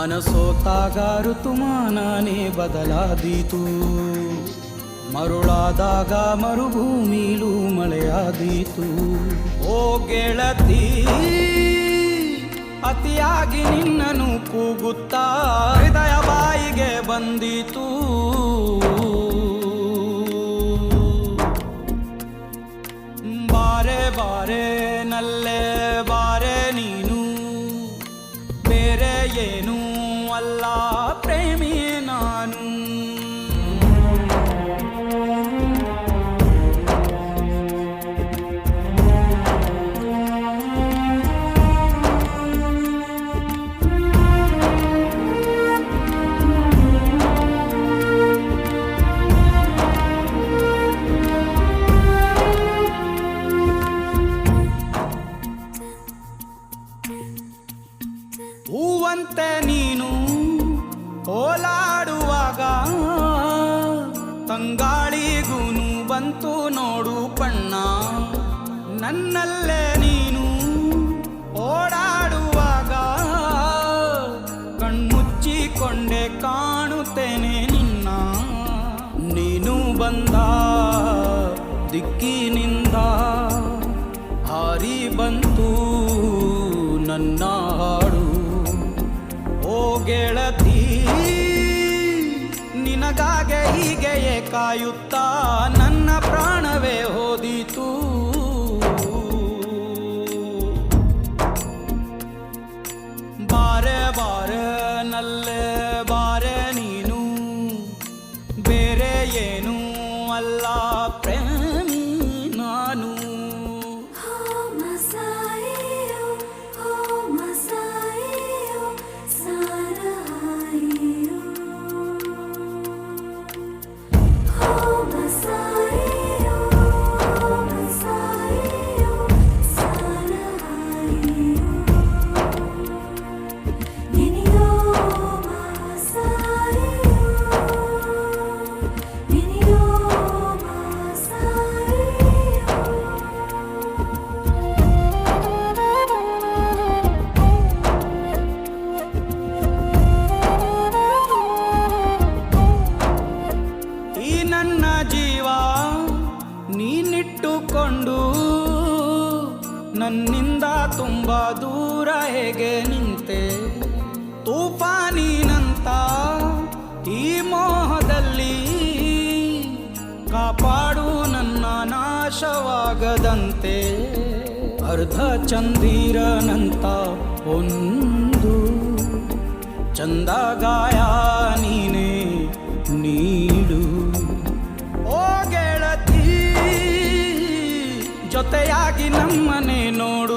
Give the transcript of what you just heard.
ಮನಸೋತಾಗ ಋತುಮಾನನೇ ಬದಲಾದೀತು, ಮರುಳಾದಾಗ ಮರುಭೂಮಿಲೂ ಮಳೆಯಾದೀತು. ಓ ಗೆಳತಿ, ಅತಿಯಾಗಿ ನಿನ್ನನು ಕೂಗುತ್ತಾ ಹೃದಯ ಬಾಯಿಗೆ ಬಂದೀತು. ಬಾರೆ ಬಾರೆ ನಲ್ಲೇ ಬಾರೆ ನೀನು, ಬೇರೆ ಏನೂ ಅಲ್ಲ ಪ್ರೇಮಿ ನಾನು. ಹೂವಂತೆ ನೀನು ಓಲಾಡುವಾಗ ತಂಗಾಳಿಗೂನು ಬಂತು ನೋಡು ಬಣ್ಣ. ನನ್ನಲ್ಲೇ ನೀನು ಓಡಾಡುವಾಗ ಕಣ್ಮುಚ್ಚಿಕೊಂಡೆ ಕಾಣುತ್ತೇನೆ ನಿನ್ನ. ನೀನು ಬಂದ ದಿಕ್ಕಿನಿಂದ ಹಾರಿ ಬಂತು ನನ್ನ ಹಾಡು. ಓ ಗೆಳತಿ, ನಿನಗಾಗೆ ಹೀಗೆಯೇ ಕಾಯುತ್ತಾ ನನ್ನ ಪ್ರಾಣವೇ ಹೋದೀತು. ಬಾರೆ ಬಾರೆ ನಲ್ಲೇ ಬಾರೆ ನೀನು, ಬೇರೆ ಏನೂ ಅಲ್ಲ ಪ್ರೇಮಿ ನಾನು. ನನ್ನ ಜೀವ ನೀನಿಟ್ಟುಕೊಂಡು ನನ್ನಿಂದ ತುಂಬ ದೂರ ಹೇಗೆ ನಿಂತೆ. ತೂಫಾನಿನಂತ ಈ ಮೋಹದಲ್ಲಿ ಕಾಪಾಡು ನನ್ನ ನಾಶವಾಗದಂತೆ. ಅರ್ಧ ಚಂದಿರನಂತ ಒಂದು ಚಂದ ಗಾಯ ನೀನೇ ನೀಡು. ಓ ಗೆಳತಿ, ಜೊತೆಯಾಗಿ ನಮ್ಮನೆ ನೋಡು